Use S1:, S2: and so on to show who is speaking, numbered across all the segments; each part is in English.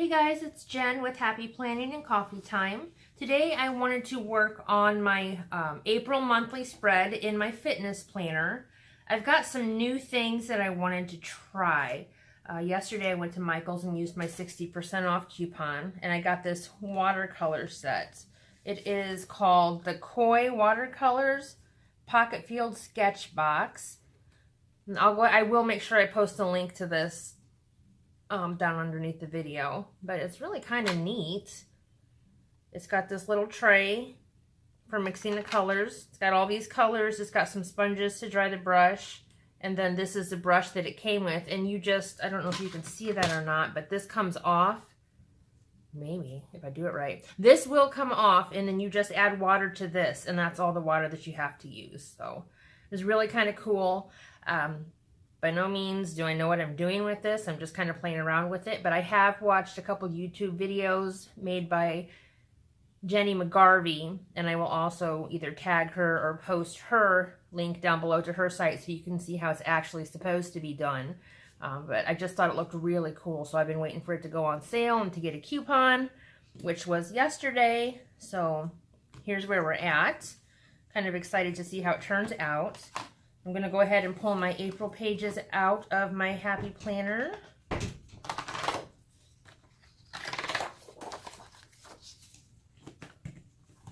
S1: Hey guys, it's Jen with Happy Planning and Coffee Time. Today I wanted to work on my April monthly spread in my fitness planner. I've got some new things that I wanted to try. Yesterday I went to Michael's and used my 60% off coupon, and I got this watercolor set. It is called the Koi Watercolors Pocket Field Sketch Box. And I will make sure I post a link to this down underneath the video, but it's really kind of neat. It's got this little tray for mixing the colors. It's got all these colors. It's got some sponges to dry the brush, and then this is the brush that it came with, and you just, I don't know if you can see that or not, but this comes off. Maybe if I do it right, this will come off, and then you just add water to this, and that's all the water that you have to use. So it's really kind of cool. By no means do I know what I'm doing with this. I'm just kind of playing around with it. But I have watched a couple YouTube videos made by Jenny McGarvey, and I will also either tag her or post her link down below to her site so you can see how it's actually supposed to be done. But I just thought it looked really cool, so I've been waiting for it to go on sale and to get a coupon, which was yesterday. So here's where we're at. Kind of excited to see how it turns out. I'm going to go ahead and pull my April pages out of my Happy Planner.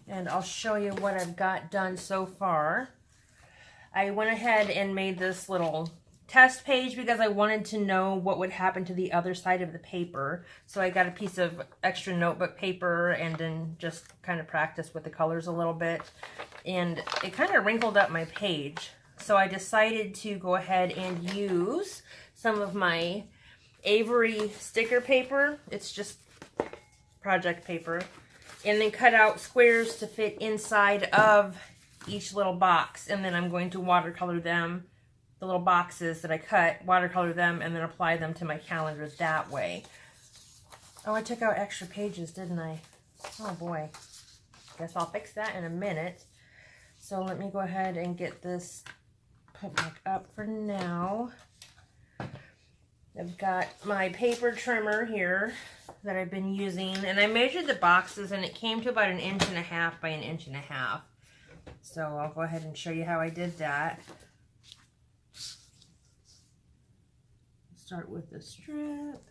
S1: And I'll show you what I've got done so far. I went ahead and made this little test page because I wanted to know what would happen to the other side of the paper. So I got a piece of extra notebook paper and then just kind of practiced with the colors a little bit. And it kind of wrinkled up my page. So I decided to go ahead and use some of my Avery sticker paper. It's just project paper. And then cut out squares to fit inside of each little box. And then I'm going to watercolor them, the little boxes that I cut, watercolor them, and then apply them to my calendar that way. Oh, I took out extra pages, didn't I? Oh boy. Guess I'll fix that in a minute. So let me go ahead and get this put back up for now. I've got my paper trimmer here that I've been using, and I measured the boxes and it came to about 1.5 inches by 1.5 inches. So I'll go ahead and show you how I did that. Start with the strip.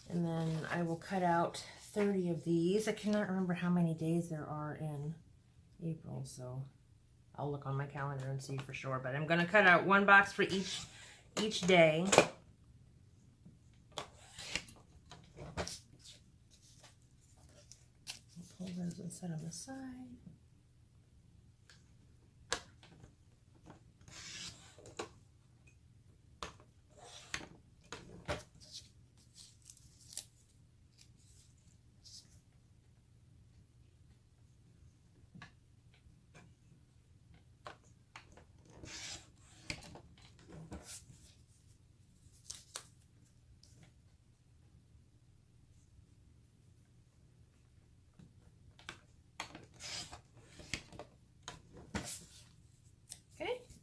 S1: And then I will cut out 30 of these. I cannot remember how many days there are in April, so I'll look on my calendar and see for sure. But I'm going to cut out one box for each day. I'll pull those and set them aside.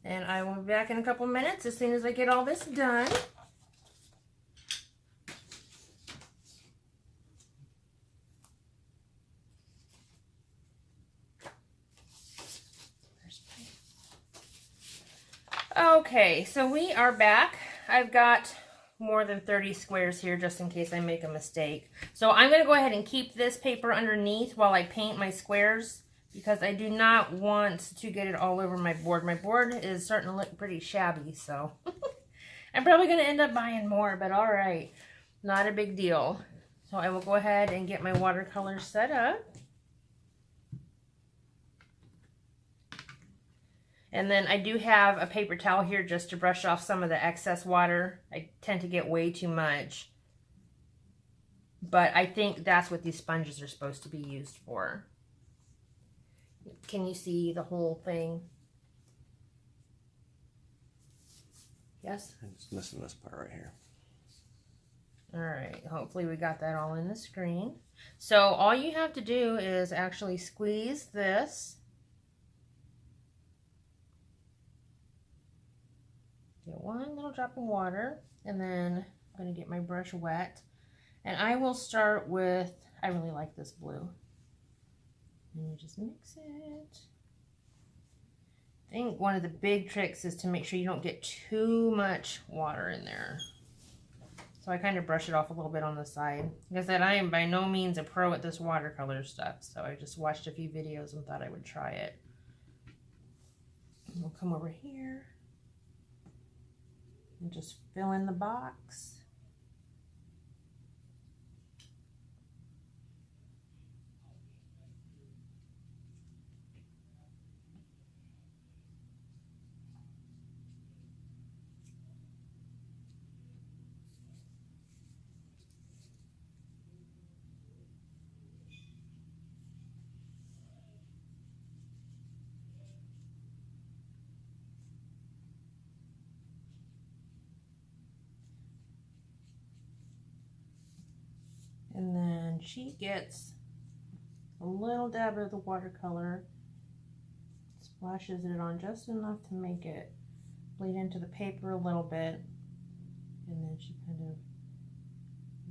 S1: And I will be back in a couple minutes as soon as I get all this done. Okay, so we are back. I've got more than 30 squares here just in case I make a mistake. So I'm going to go ahead and keep this paper underneath while I paint my squares, because I do not want to get it all over my board. My board is starting to look pretty shabby, so I'm probably going to end up buying more, but all right, not a big deal. So I will go ahead and get my watercolors set up. And then I do have a paper towel here just to brush off some of the excess water. I tend to get way too much, but I think that's what these sponges are supposed to be used for. Can you see the whole thing? Yes?
S2: I'm just missing this part right here.
S1: All right, hopefully we got that all in the screen. So all you have to do is actually squeeze this Get one little drop of water, and then I'm going to get my brush wet. And I will start with, I really like this blue. And you just mix it. I think one of the big tricks is to make sure you don't get too much water in there. So I kind of brush it off a little bit on the side. Like I said, I am by no means a pro at this watercolor stuff, so I just watched a few videos and thought I would try it. And we'll come over here and just fill in the box. And then she gets a little dab of the watercolor, splashes it on just enough to make it bleed into the paper a little bit, and then she kind of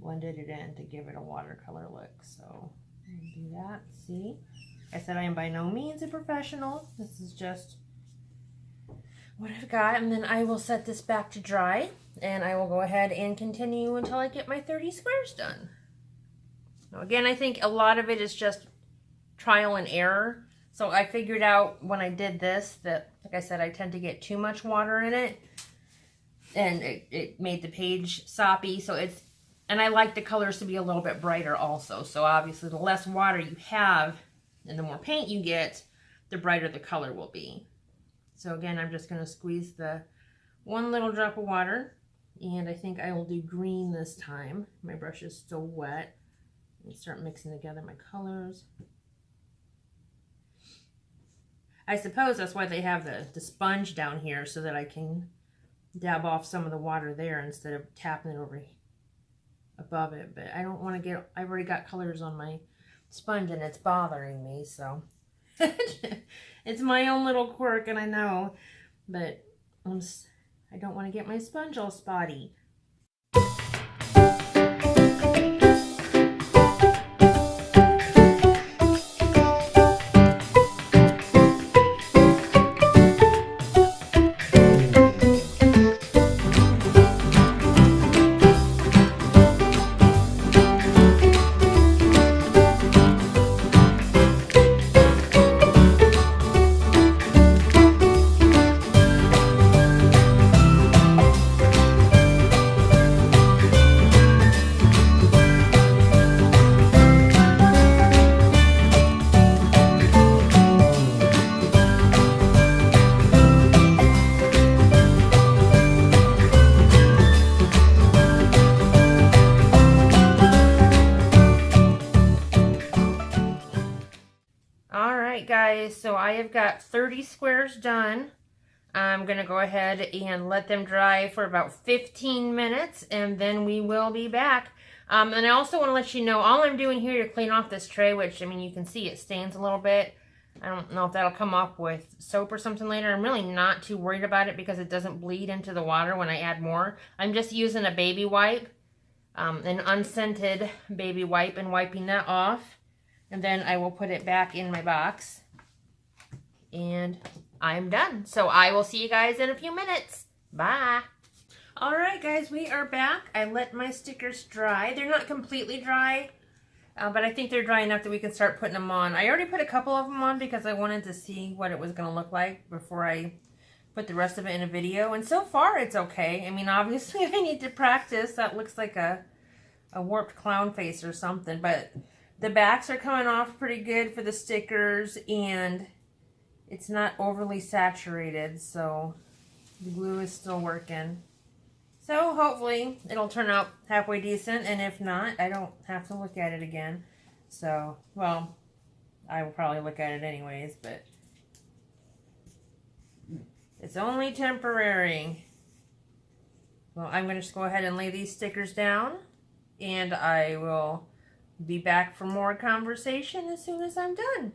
S1: blended it in to give it a watercolor look. So I'll do that. See, I said I am by no means a professional. This is just what I've got, and then I will set this back to dry, and I will go ahead and continue until I get my 30 squares done. Now again, I think a lot of it is just trial and error. So I figured out when I did this that, like I said, I tend to get too much water in it, and it made the page soppy. So it's, and I like the colors to be a little bit brighter also. So obviously the less water you have and the more paint you get, the brighter the color will be. So again, I'm just going to squeeze the one little drop of water, and I think I will do green this time. My brush is still wet. And start mixing together my colors. I suppose that's why they have the sponge down here, so that I can dab off some of the water there instead of tapping it over above it. But I don't want to get, I've already got colors on my sponge and it's bothering me, so it's my own little quirk, and I know, but I don't want to get my sponge all spotty. Guys, so I have got 30 squares done. I'm going to go ahead and let them dry for about 15 minutes, and then we will be back. And I also want to let you know, all I'm doing here to clean off this tray, which, I mean, you can see it stains a little bit. I don't know if that'll come off with soap or something later. I'm really not too worried about it because it doesn't bleed into the water when I add more. I'm just using a baby wipe, an unscented baby wipe, and wiping that off. And then I will put it back in my box. And I'm done. So I will see you guys in a few minutes. Bye. Alright guys, we are back. I let my stickers dry. They're not completely dry, but I think they're dry enough that we can start putting them on. I already put a couple of them on because I wanted to see what it was going to look like before I put the rest of it in a video. And so far it's okay. I mean, obviously I need to practice. That looks like a warped clown face or something. But the backs are coming off pretty good for the stickers, and it's not overly saturated, so the glue is still working. So hopefully it'll turn out halfway decent, and if not, I don't have to look at it again. So, well, I will probably look at it anyways, but it's only temporary. Well, I'm going to just go ahead and lay these stickers down, and I will be back for more conversation as soon as I'm done.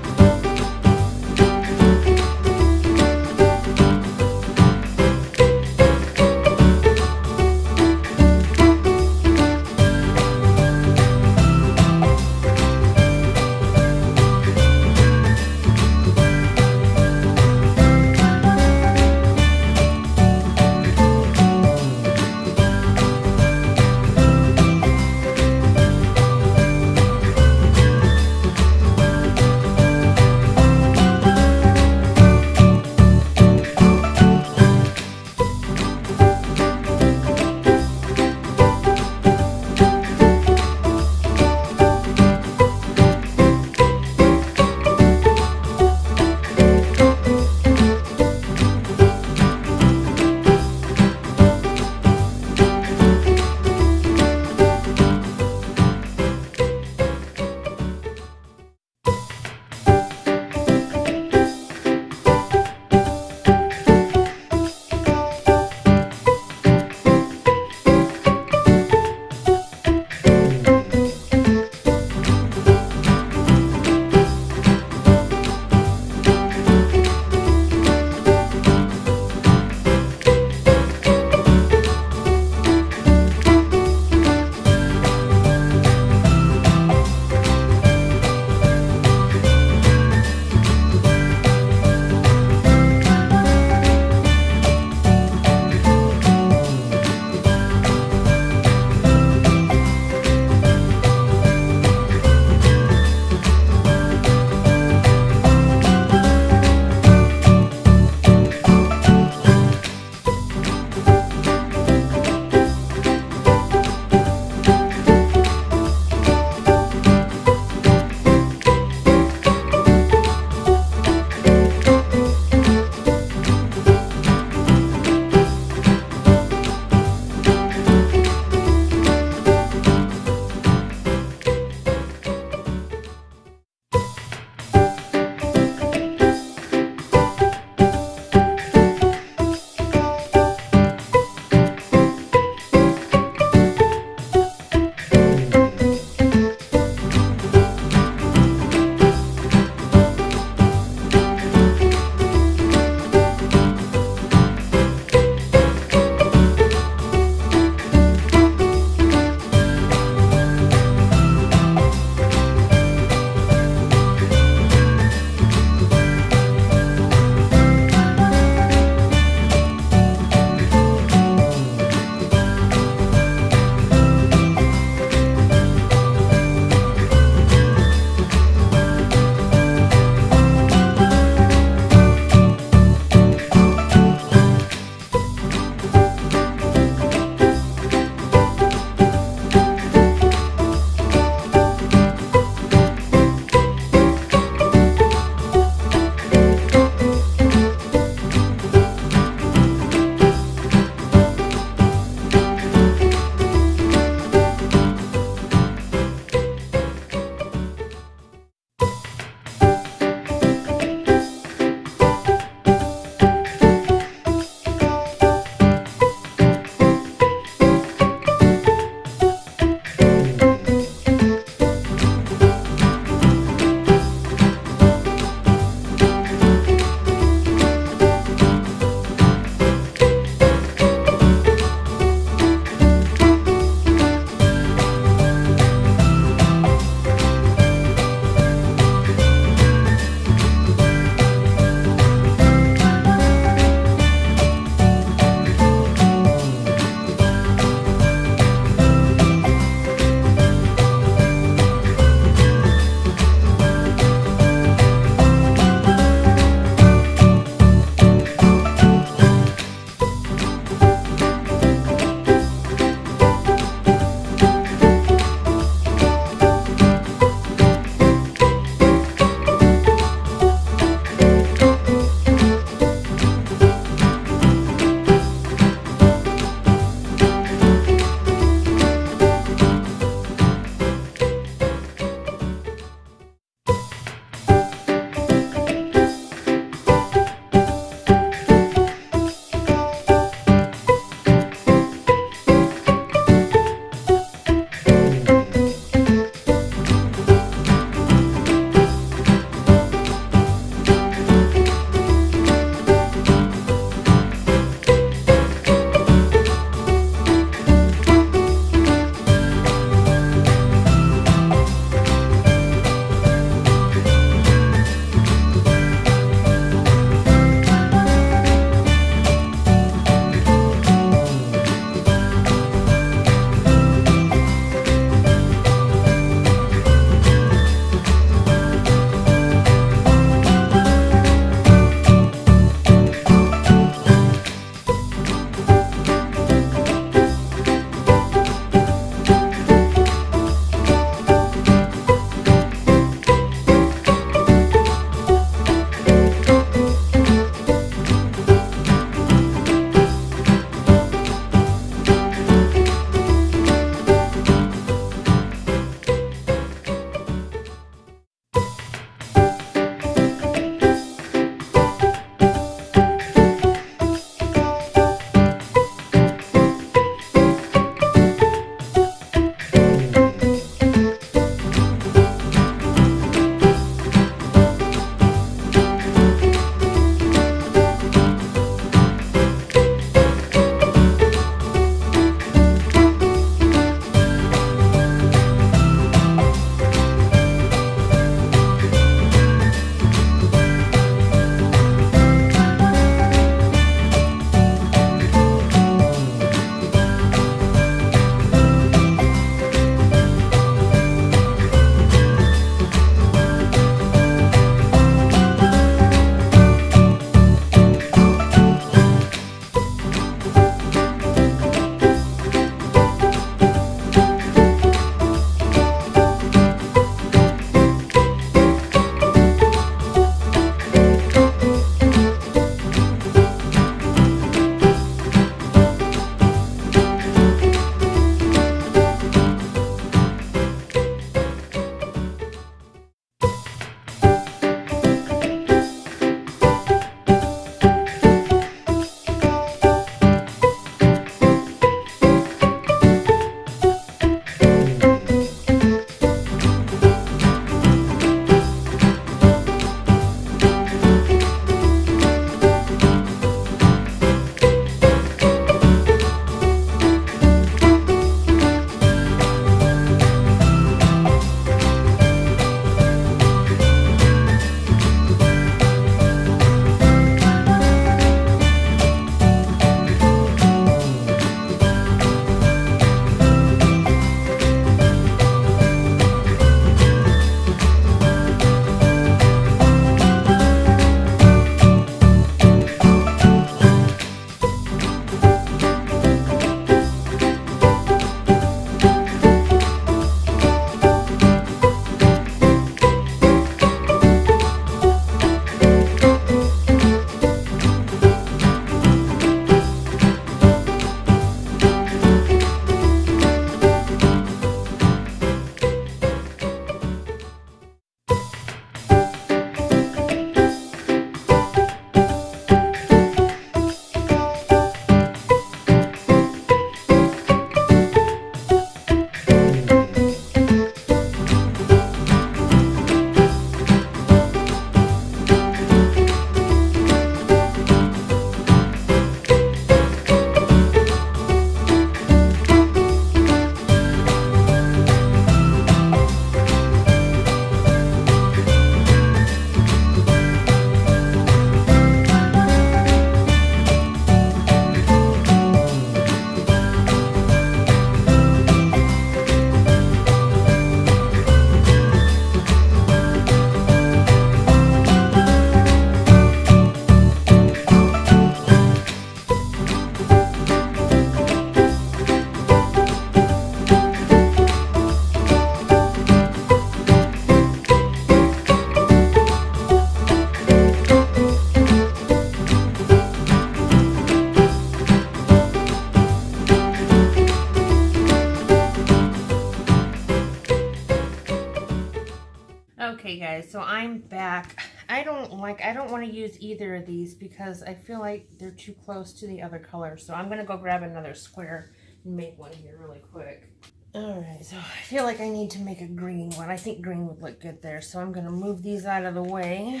S1: Okay guys, so I'm back. I don't want to use either of these because I feel like they're too close to the other color. So I'm gonna go grab another square and make one here really quick. Alright, so I feel like I need to make a green one. I think green would look good there. So I'm gonna move these out of the way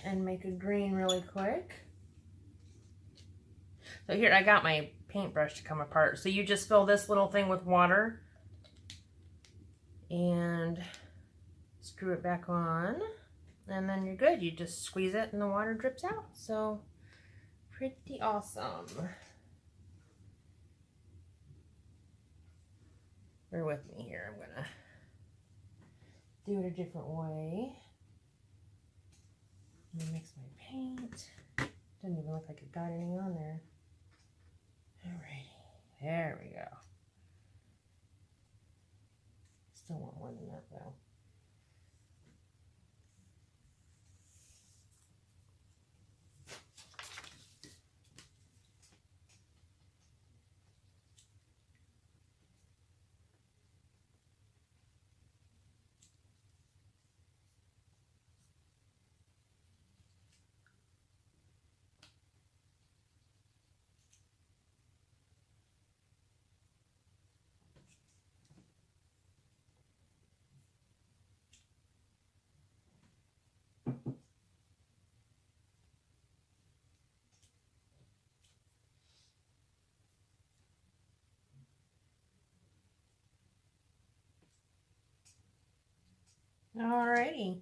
S1: and make a green really quick. So here, I got my paintbrush to come apart. So you just fill this little thing with water and screw it back on, and then you're good. You just squeeze it and the water drips out. So pretty awesome. Bear with me here. I'm gonna do it a different way. Let me mix my paint. Doesn't even look like it got any on there. Alrighty, there we go. Still want more than that though. Alrighty,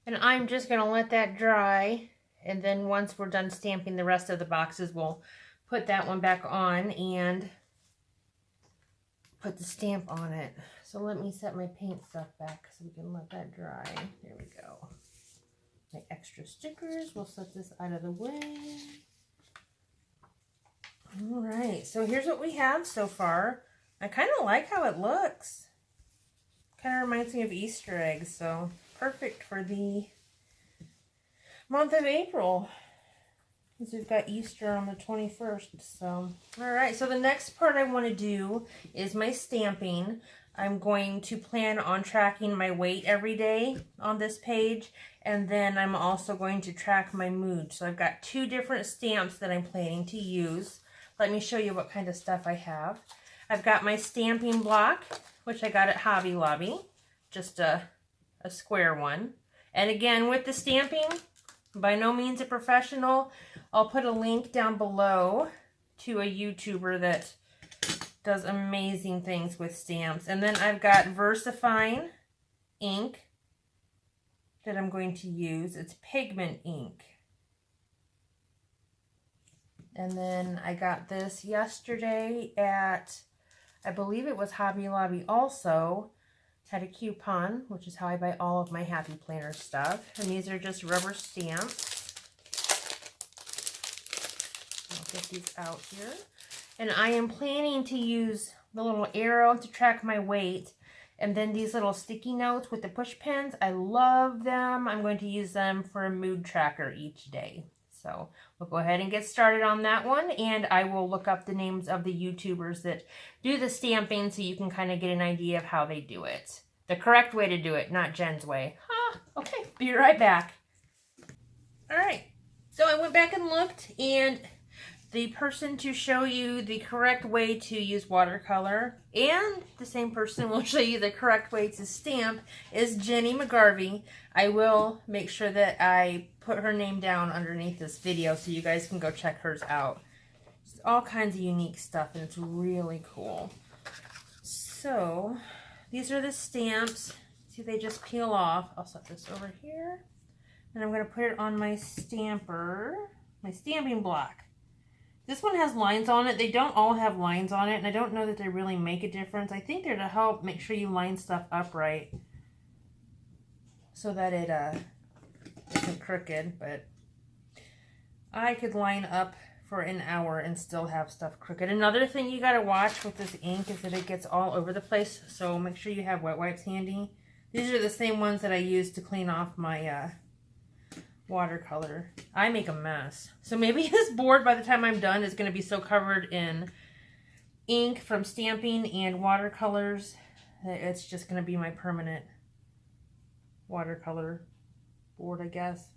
S1: and I'm just going to let that dry, and then once we're done stamping the rest of the boxes, we'll put that one back on and put the stamp on it. So let me set my paint stuff back so we can let that dry. There we go. My extra stickers, we'll set this out of the way. Alright, so here's what we have so far. I kind of like how it looks. Kind of reminds me of Easter eggs, so perfect for the month of April. Because we've got Easter on the 21st, so. Alright, so the next part I want to do is my stamping. I'm going to plan on tracking my weight every day on this page, and then I'm also going to track my mood. So I've got 2 different stamps that I'm planning to use. Let me show you what kind of stuff I have. I've got my stamping block, which I got at Hobby Lobby, just a square one. And again, with the stamping, by no means a professional. I'll put a link down below to a YouTuber that does amazing things with stamps. And then I've got VersaFine ink that I'm going to use. It's pigment ink. And then I got this yesterday at, I believe it was Hobby Lobby also. Had a coupon, which is how I buy all of my Happy Planner stuff. And these are just rubber stamps. I'll get these out here. And I am planning to use the little arrow to track my weight. And then these little sticky notes with the push pins. I love them. I'm going to use them for a mood tracker each day. So we'll go ahead and get started on that one, and I will look up the names of the YouTubers that do the stamping so you can kind of get an idea of how they do it. The correct way to do it, not Jen's way. Okay, be right back. Alright, so I went back and looked, and the person to show you the correct way to use watercolor, and the same person will show you the correct way to stamp, is Jenny McGarvey. I will make sure that I put her name down underneath this video so you guys can go check hers out. Just all kinds of unique stuff, and it's really cool. So, these are the stamps. See, they just peel off. I'll set this over here, and I'm going to put it on my stamper, my stamping block. This one has lines on it. They don't all have lines on it, and I don't know that they really make a difference. I think they're to help make sure you line stuff up right so that it isn't crooked, but I could line up for an hour and still have stuff crooked. Another thing you gotta watch with this ink is that it gets all over the place, so make sure you have wet wipes handy. These are the same ones that I use to clean off my watercolor. I make a mess. So maybe this board, by the time I'm done, is going to be so covered in ink from stamping and watercolors that it's just going to be my permanent watercolor board, I guess.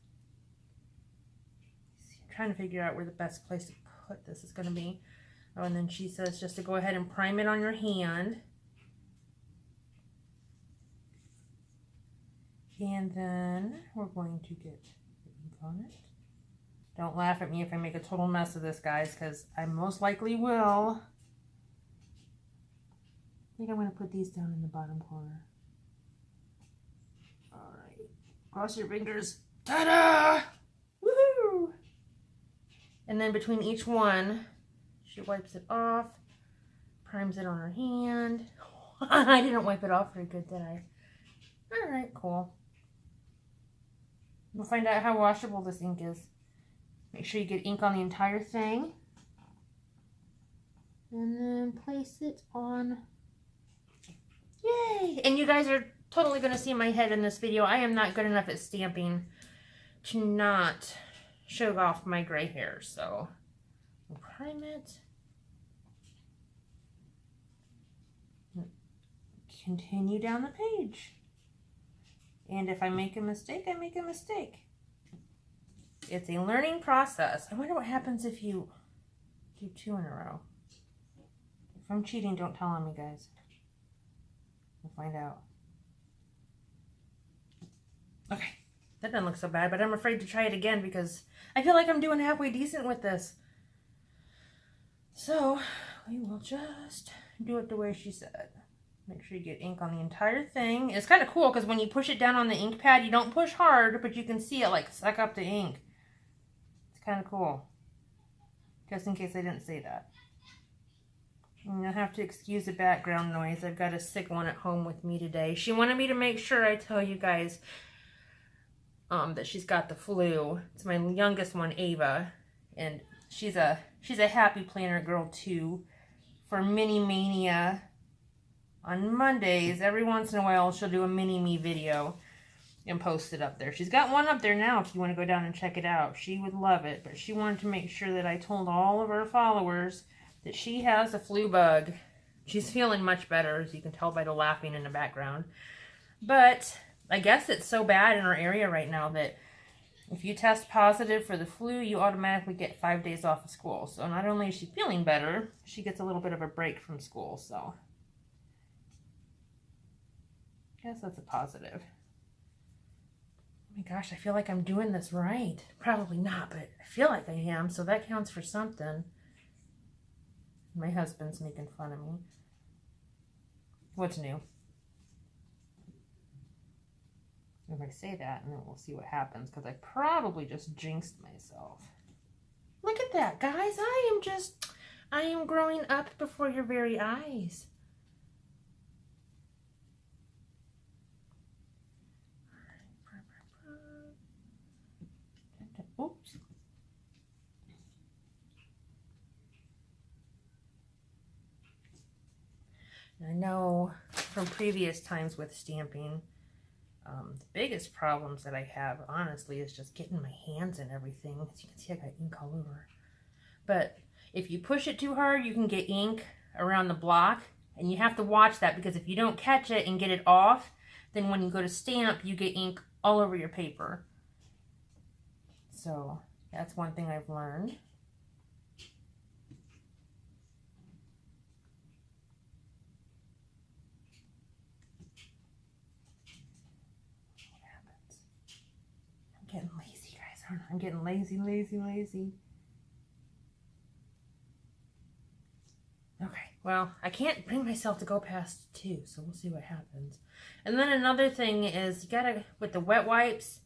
S1: I'm trying to figure out where the best place to put this is going to be. Oh, and then she says just to go ahead and prime it on your hand. And then we're going to get the ink on it. Don't laugh at me if I make a total mess of this, guys, because I most likely will. I think I'm going to put these down in the bottom corner. All right. Cross your fingers. Ta-da! Woohoo! And then between each one, she wipes it off, primes it on her hand. I didn't wipe it off very good, did I? All right, cool. We'll find out how washable this ink is. Make sure you get ink on the entire thing. And then place it on. Yay! And you guys are totally going to see my head in this video. I am not good enough at stamping to not show off my gray hair. So, we'll prime it. Continue down the page. And if I make a mistake, I make a mistake. It's a learning process. I wonder what happens if you do 2 in a row. If I'm cheating, don't tell on me, guys. We'll find out. Okay, that doesn't look so bad, but I'm afraid to try it again because I feel like I'm doing halfway decent with this. So, we will just do it the way she said. Make sure you get ink on the entire thing. It's kind of cool because when you push it down on the ink pad, you don't push hard, but you can see it like suck up the ink. It's kind of cool. Just in case I didn't say that. And you'll have to excuse the background noise. I've got a sick one at home with me today. She wanted me to make sure I tell you guys that she's got the flu. It's my youngest one, Ava, and she's a happy planner girl too. For Mini Mania on Mondays, every once in a while, she'll do a mini me video and post it up there. She's got one up there now if you want to go down and check it out. She would love it, but she wanted to make sure that I told all of her followers that she has a flu bug. She's feeling much better, as you can tell by the laughing in the background. But I guess it's so bad in our area right now that if you test positive for the flu, you automatically get 5 days off of school. So not only is she feeling better, she gets a little bit of a break from school. So I guess that's a positive. Oh my gosh, I feel like I'm doing this right. Probably not, but I feel like I am, so that counts for something. My husband's making fun of me. What's new? If I say that, and then we'll see what happens, because I probably just jinxed myself. Look at that, guys. I am growing up before your very eyes. Oops. I know from previous times with stamping, the biggest problems that I have, honestly, is just getting my hands in everything. As you can see, I got ink all over. But if you push it too hard, you can get ink around the block. And you have to watch that, because if you don't catch it and get it off, then when you go to stamp, you get ink all over your paper. So that's one thing I've learned. What happens? I'm getting lazy, guys, aren't I? I'm getting lazy. Okay, well, I can't bring myself to go past 2, so we'll see what happens. And then another thing is, you gotta, with the wet wipes,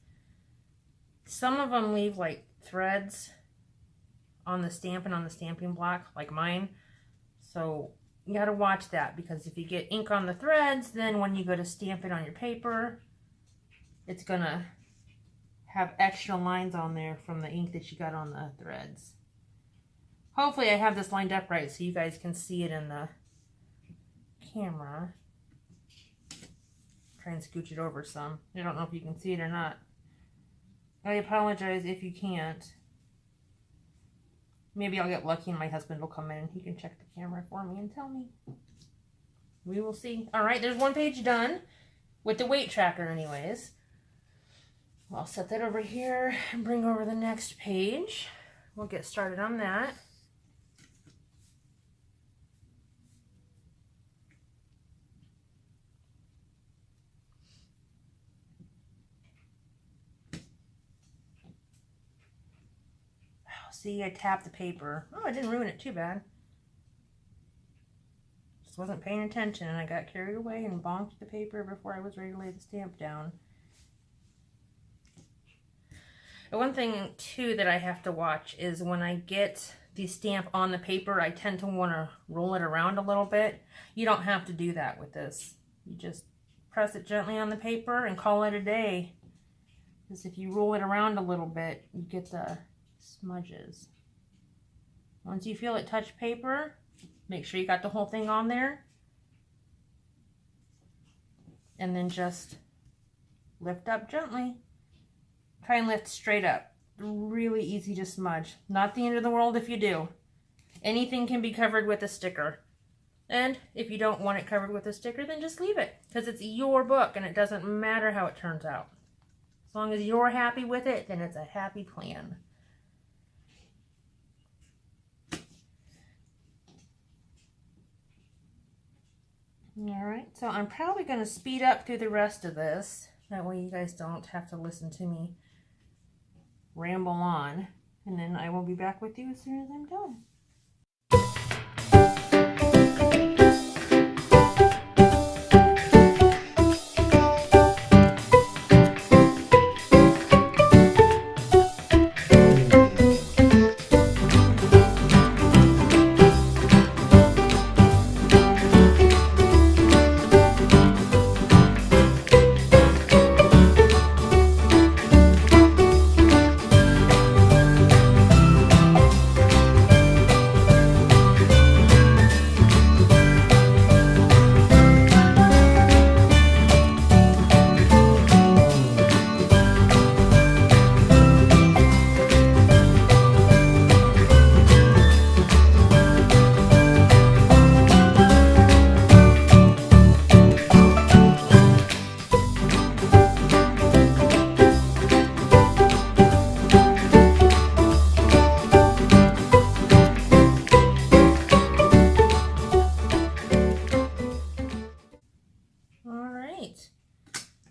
S1: some of them leave like threads on the stamp and on the stamping block, like mine. So you gotta watch that, because if you get ink on the threads, then when you go to stamp it on your paper, it's gonna have extra lines on there from the ink that you got on the threads. Hopefully I have this lined up right so you guys can see it in the camera. Try and scooch it over some. I don't know if you can see it or not. I apologize if you can't. Maybe I'll get lucky and my husband will come in and he can check the camera for me and tell me. We will see. Alright, there's one page done with the weight tracker anyways. I'll set that over here and bring over the next page. We'll get started on that. Oh, see, I tapped the paper. Oh, I didn't ruin it too bad. Just wasn't paying attention and I got carried away and bonked the paper before I was ready to lay the stamp down. One thing too that I have to watch is when I get the stamp on the paper, I tend to want to roll it around a little bit. You don't have to do that with this. You just press it gently on the paper and call it a day. Because if you roll it around a little bit, you get the smudges. Once you feel it touch paper, make sure you got the whole thing on there. And then just lift up gently. Try and lift straight up. Really easy to smudge. Not the end of the world if you do. Anything can be covered with a sticker. And if you don't want it covered with a sticker, then just leave it. Because it's your book and it doesn't matter how it turns out. As long as you're happy with it, then it's a happy plan. Alright, so I'm probably going to speed up through the rest of this. That way you guys don't have to listen to me ramble on, and then I will be back with you as soon as I'm done.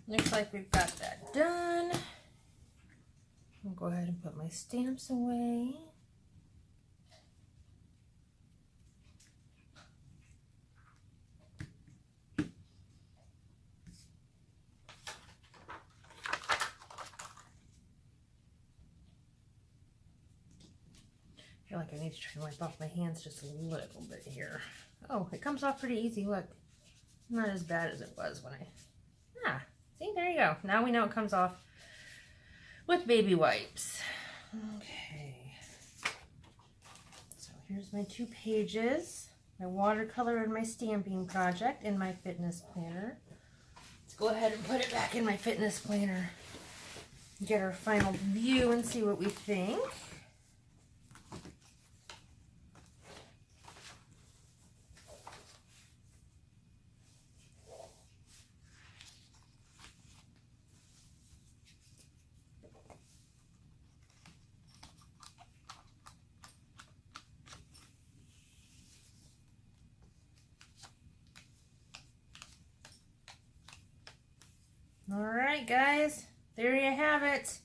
S1: Looks like we've got that done. I'll go ahead and put my stamps away. I feel like I need to try and wipe off my hands just a little bit here. Oh, it comes off pretty easy. Look, not as bad as it was when see, there you go. Now we know it comes off with baby wipes. Okay. So here's my 2 pages, my watercolor and my stamping project in my fitness planner. Let's go ahead and put it back in my fitness planner. Get our final view and see what we think. Alright guys, there you have it.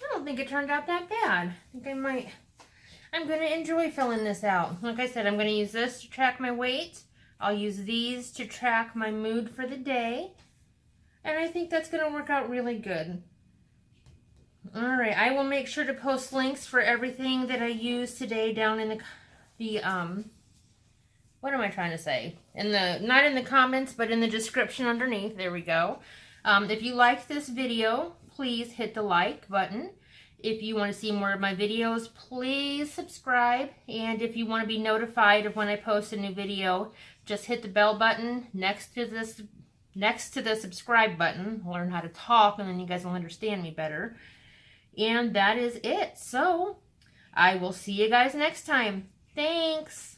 S1: I don't think it turned out that bad. I think I'm going to enjoy filling this out. Like I said, I'm going to use this to track my weight. I'll use these to track my mood for the day. And I think that's going to work out really good. Alright, I will make sure to post links for everything that I used today down in the what am I trying to say? Not in the comments, but in the description underneath. There we go. If you liked this video, please hit the like button. If you want to see more of my videos, please subscribe. And if you want to be notified of when I post a new video, just hit the bell button next to the subscribe button. Learn how to talk, and then you guys will understand me better. And that is it. So, I will see you guys next time. Thanks.